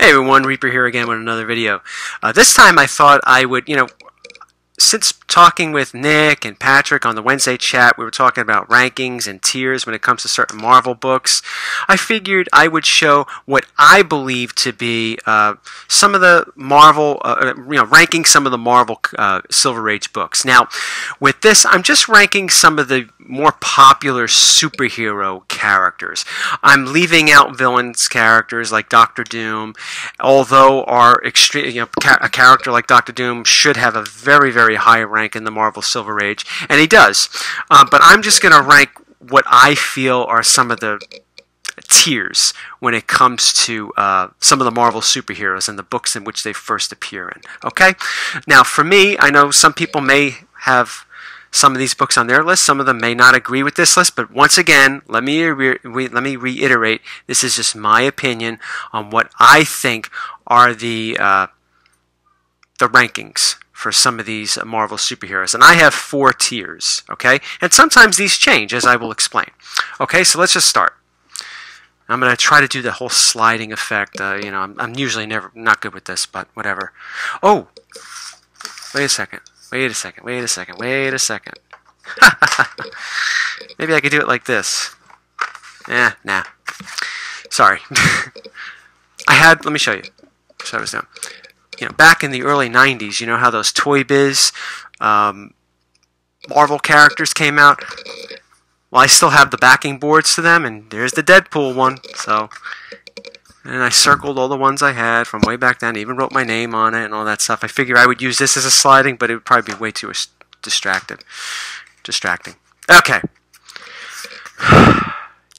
Hey everyone, Reaper here again with another video. This time I thought I would, since talking with Nick and Patrick on the Wednesday chat, we were talking about rankings and tiers when it comes to certain Marvel books. I figured I would show what I believe to be some of the Marvel, ranking some of the Marvel Silver Age books. Now, with this, I'm just ranking some of the more popular superhero characters. I'm leaving out villains characters like Doctor Doom, although a character like Doctor Doom should have a very, very high rank in the Marvel Silver Age, and he does. But I'm just going to rank what I feel are some of the tiers when it comes to some of the Marvel superheroes and the books in which they first appear in. Okay? Now, for me, I know some people may have some of these books on their list. Some of them may not agree with this list, but once again, let me reiterate, this is just my opinion on what I think are the rankings for some of these Marvel superheroes. And I have 4 tiers, okay? And sometimes these change, as I will explain. Okay, so let's just start. I'm going to try to do the whole sliding effect. I'm usually not good with this, but whatever. Oh, wait a second. Wait a second. Maybe I could do it like this. Nah. Sorry. Let me show you. That's what I was doing. Back in the early 90s, you know how those Toy Biz Marvel characters came out? Well, I still have the backing boards to them, and there's the Deadpool one. And I circled all the ones I had from way back then, even wrote my name on it and all that stuff. I figured I would use this as a sliding, but it would probably be way too distracting. Okay.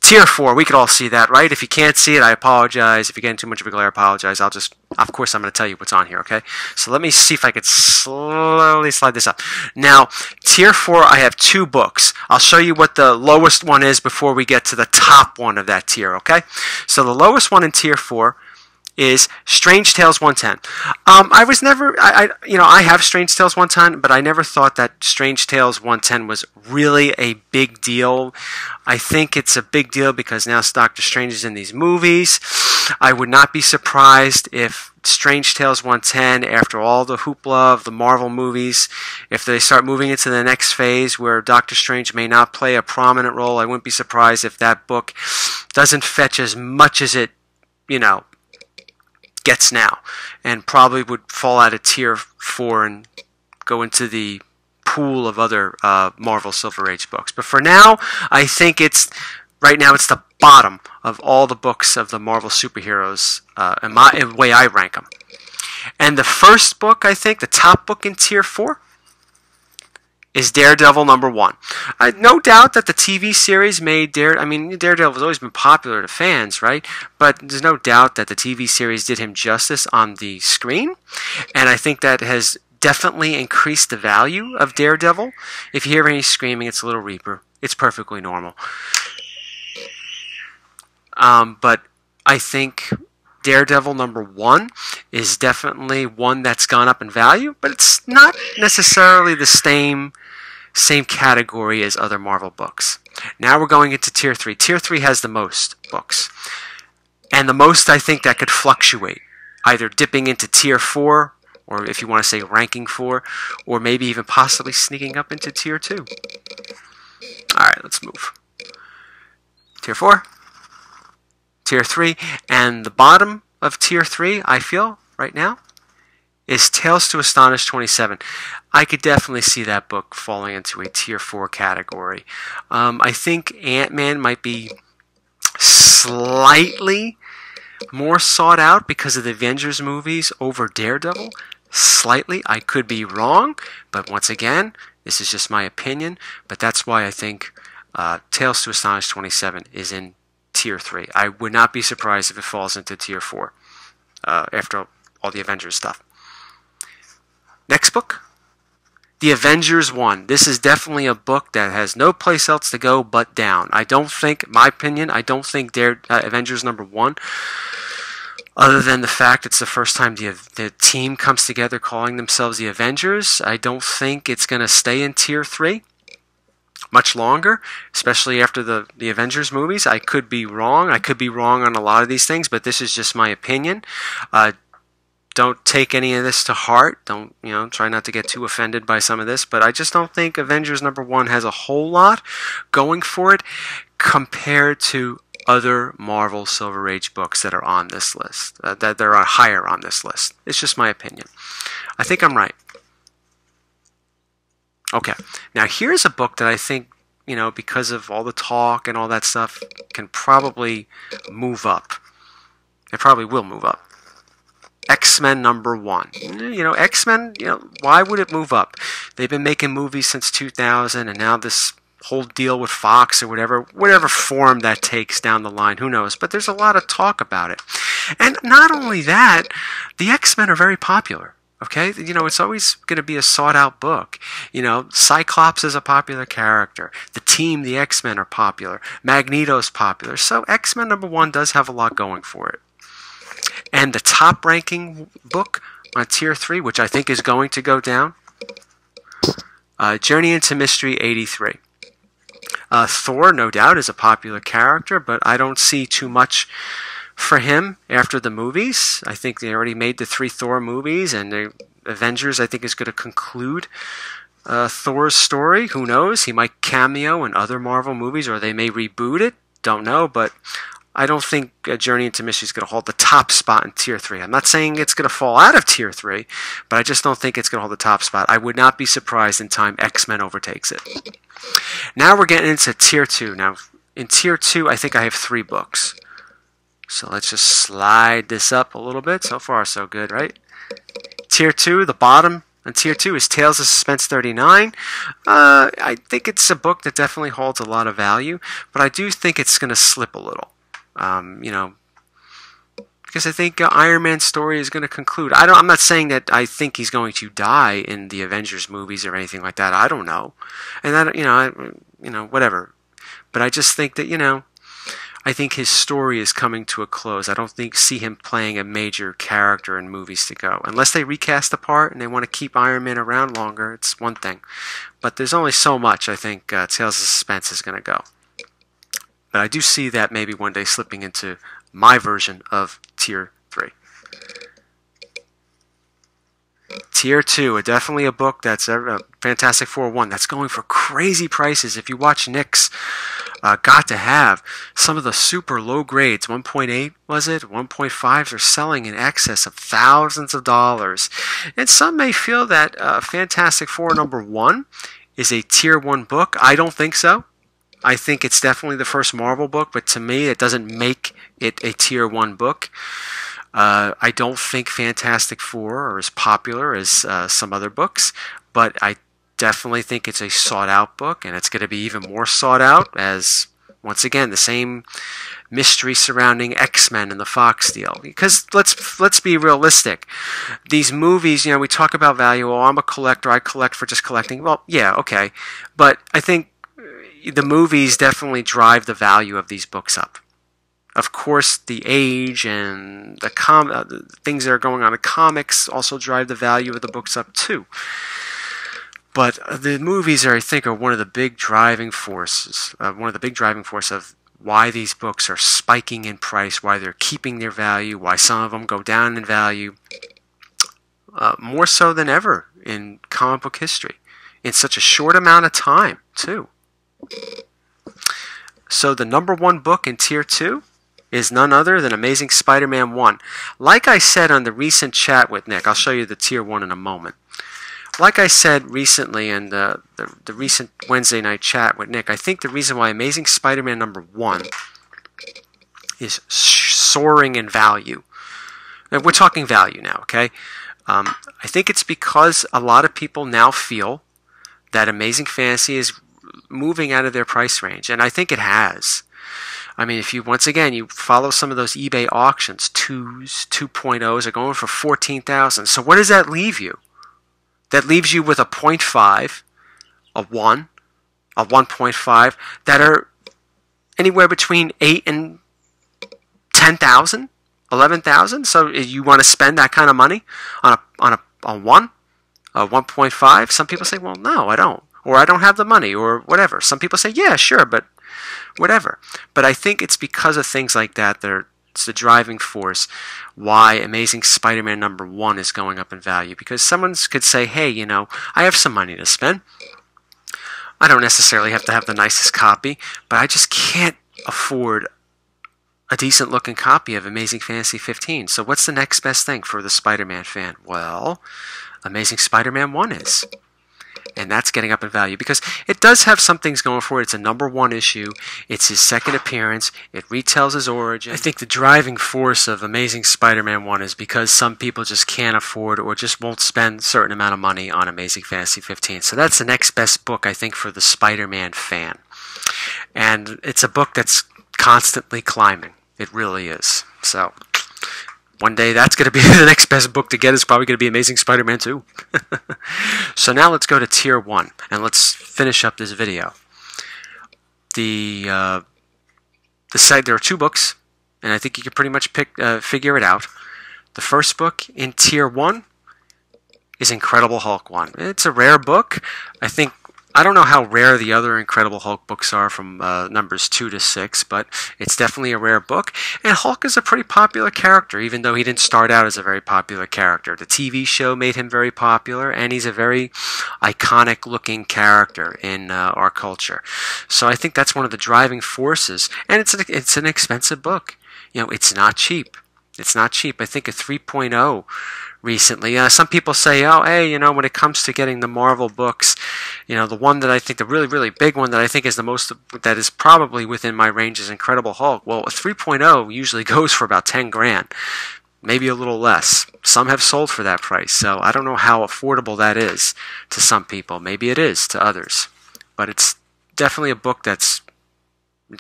Tier 4, we could all see that, right? If you can't see it, I apologize. If you're getting too much of a glare, I apologize. Of course, I'm going to tell you what's on here, okay? So let me see if I could slowly slide this up. Now, Tier 4, I have 2 books. I'll show you what the lowest one is before we get to the top one of that tier, okay? So the lowest one in Tier 4 is Strange Tales 110. I have Strange Tales 110, but I never thought that Strange Tales 110 was really a big deal. I think it's a big deal because now Doctor Strange is in these movies. I would not be surprised if Strange Tales 110, after all the hoopla of the Marvel movies, if they start moving into the next phase where Doctor Strange may not play a prominent role, I wouldn't be surprised if that book doesn't fetch as much as it, gets now, and probably would fall out of Tier 4 and go into the pool of other Marvel Silver Age books. But for now, I think right now it's the bottom of all the books of the Marvel superheroes in the way I rank them. And the first book, I think, the top book in Tier 4 is Daredevil #1. No doubt that the TV series made Daredevil has always been popular to fans, right? But there's no doubt that the TV series did him justice on the screen, and I think that has definitely increased the value of Daredevil. If you hear any screaming, it's a little Reaper. It's perfectly normal. But I think Daredevil #1 is definitely one that's gone up in value, but it's not necessarily the same category as other Marvel books. Now we're going into Tier 3. Tier 3 has the most books. And the most, I think, that could fluctuate, either dipping into Tier 4, or if you want to say ranking 4, or maybe even possibly sneaking up into Tier 2. Alright, let's move. Tier 4. Tier 3, and the bottom of Tier 3, I feel, right now, is Tales to Astonish 27. I could definitely see that book falling into a Tier 4 category. I think Ant-Man might be slightly more sought out because of the Avengers movies over Daredevil. Slightly. I could be wrong, but once again, this is just my opinion, but that's why I think Tales to Astonish 27 is in Tier 3. I would not be surprised if it falls into Tier 4 after all the Avengers stuff. Next book, The Avengers 1. This is definitely a book that has no place else to go but down. I don't think, my opinion, Avengers #1, other than the fact it's the first time the team comes together calling themselves the Avengers, I don't think it's going to stay in Tier 3. much longer, especially after the Avengers movies. I could be wrong. I could be wrong on a lot of these things, but this is just my opinion. Don't take any of this to heart. Don't, try not to get too offended by some of this, but I just don't think Avengers #1 has a whole lot going for it compared to other Marvel Silver Age books that are on this list, that they're higher on this list. It's just my opinion. I think I'm right. Okay, now here's a book that I think, because of all the talk and all that stuff, can probably move up. It probably will move up. X-Men #1. X-Men, why would it move up? They've been making movies since 2000, and now this whole deal with Fox or whatever form that takes down the line, who knows? But there's a lot of talk about it. And not only that, the X-Men are very popular. Okay, it's always going to be a sought-out book. Cyclops is a popular character. The team, the X-Men, are popular. Magneto's popular. So X-Men #1 does have a lot going for it. And the top-ranking book on Tier 3, which I think is going to go down, Journey into Mystery 83. Thor, no doubt, is a popular character, but I don't see too much for him after the movies. I think they already made the 3 Thor movies, and the Avengers, I think, is going to conclude Thor's story. Who knows? He might cameo in other Marvel movies, or they may reboot it. Don't know, but I don't think Journey into Mystery is going to hold the top spot in Tier 3. I'm not saying it's going to fall out of Tier 3, but I just don't think it's going to hold the top spot. I would not be surprised in time X-Men overtakes it. Now we're getting into Tier 2. Now, in Tier 2, I think I have 3 books. So let's just slide this up a little bit. So far, so good, right? Tier 2, the bottom on Tier 2 is Tales of Suspense 39. I think it's a book that definitely holds a lot of value, but I do think it's going to slip a little. Because I think Iron Man's story is going to conclude. I'm not saying that I think he's going to die in the Avengers movies or anything like that. I don't know, and that whatever. But I just think that I think his story is coming to a close. I don't see him playing a major character in movies to go. Unless they recast the part and they want to keep Iron Man around longer, it's one thing. But there's only so much I think Tales of Suspense is going to go. But I do see that maybe one day slipping into my version of Tier 3. Tier 2, definitely a book that's a Fantastic Four 1 that's going for crazy prices. If you watch Nick's Got to Have, some of the super low grades, 1.8 was it, 1.5s are selling in excess of thousands of dollars. And some may feel that Fantastic Four #1 is a Tier 1 book. I don't think so. I think it's definitely the first Marvel book, but to me, it doesn't make it a Tier 1 book. I don't think Fantastic Four are as popular as some other books, but I definitely think it's a sought-out book, and it's going to be even more sought out as, once again, the same mystery surrounding X-Men and the Fox deal. Because let's be realistic. These movies, we talk about value. Oh, I'm a collector. I collect for just collecting. Well, yeah, okay. But I think the movies definitely drive the value of these books up. Of course, the age and the things that are going on in comics also drive the value of the books up too. But the movies I think, are one of the big driving forces. Of why these books are spiking in price, why they're keeping their value, why some of them go down in value, more so than ever in comic book history, in such a short amount of time too. So the #1 book in Tier 2 is none other than Amazing Spider-Man 1. Like I said on the recent chat with Nick, I'll show you the Tier 1 in a moment. Like I said recently in the recent Wednesday night chat with Nick, I think the reason why Amazing Spider-Man #1 is soaring in value, and we're talking value now, okay? I think it's because a lot of people now feel that Amazing Fantasy is moving out of their price range, and I think it has. I mean, if you, once again, you follow some of those eBay auctions, 2s, 2.0s are going for $14,000. So what does that leave you? That leaves you with a 0.5, a 1, a 1.5 that are anywhere between 8 and 10,000, 11,000. So you want to spend that kind of money on a 1, a 1.5? Some people say, well, no, I don't. or I don't have the money, or whatever. Some people say, yeah, sure, but whatever. But I think it's because of things like that it's the driving force why Amazing Spider-Man #1 is going up in value. Because someone could say, hey, you know, I have some money to spend. I don't necessarily have to have the nicest copy, but I just can't afford a decent looking copy of Amazing Fantasy 15. So what's the next best thing for the Spider-Man fan? Well, Amazing Spider-Man 1 is. And that's getting up in value because it does have some things going for it. It's a #1 issue. It's his second appearance. It retells his origin. I think the driving force of Amazing Spider-Man 1 is because some people just can't afford or just won't spend a certain amount of money on Amazing Fantasy 15. So that's the next best book, I think, for the Spider-Man fan. And it's a book that's constantly climbing. It really is. So one day that's going to be the next best book to get. Is probably going to be Amazing Spider-Man 2. So now let's go to Tier 1 and let's finish up this video. There are 2 books, and I think you can pretty much figure it out. The first book in Tier 1 is Incredible Hulk 1. It's a rare book. I don't know how rare the other Incredible Hulk books are from numbers 2 to 6, but it's definitely a rare book. And Hulk is a pretty popular character, even though he didn't start out as a very popular character. The TV show made him very popular, and he's a very iconic-looking character in our culture. So I think that's one of the driving forces. And it's an expensive book. You know, it's not cheap. It's not cheap. I think a 3.0 recently. Some people say, oh, hey, you know, when it comes to getting the Marvel books, you know, the one that I think, the really, really big one that I think is the most, that is probably within my range is Incredible Hulk. Well, a 3.0 usually goes for about 10 grand, maybe a little less. Some have sold for that price, so I don't know how affordable that is to some people. Maybe it is to others, but it's definitely a book it's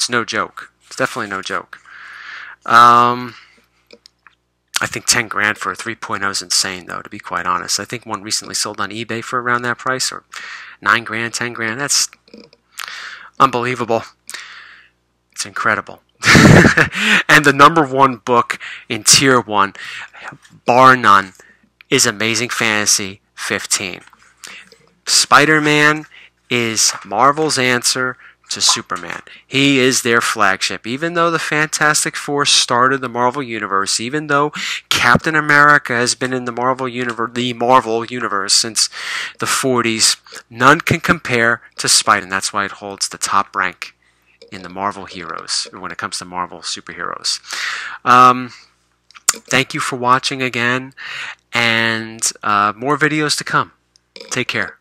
no joke. It's definitely no joke. I think 10 grand for a 3.0 is insane, though, to be quite honest. I think one recently sold on eBay for around that price, or 9 grand, 10 grand. That's unbelievable. It's incredible. And the #1 book in Tier 1, bar none, is Amazing Fantasy 15. Spider-Man is Marvel's answer to Superman. He is their flagship. Even though the Fantastic Four started the Marvel Universe, even though Captain America has been in the Marvel Universe since the 40s, none can compare to Spider-Man. That's why it holds the top rank in the Marvel heroes when it comes to Marvel superheroes. Thank you for watching again, and more videos to come. Take care.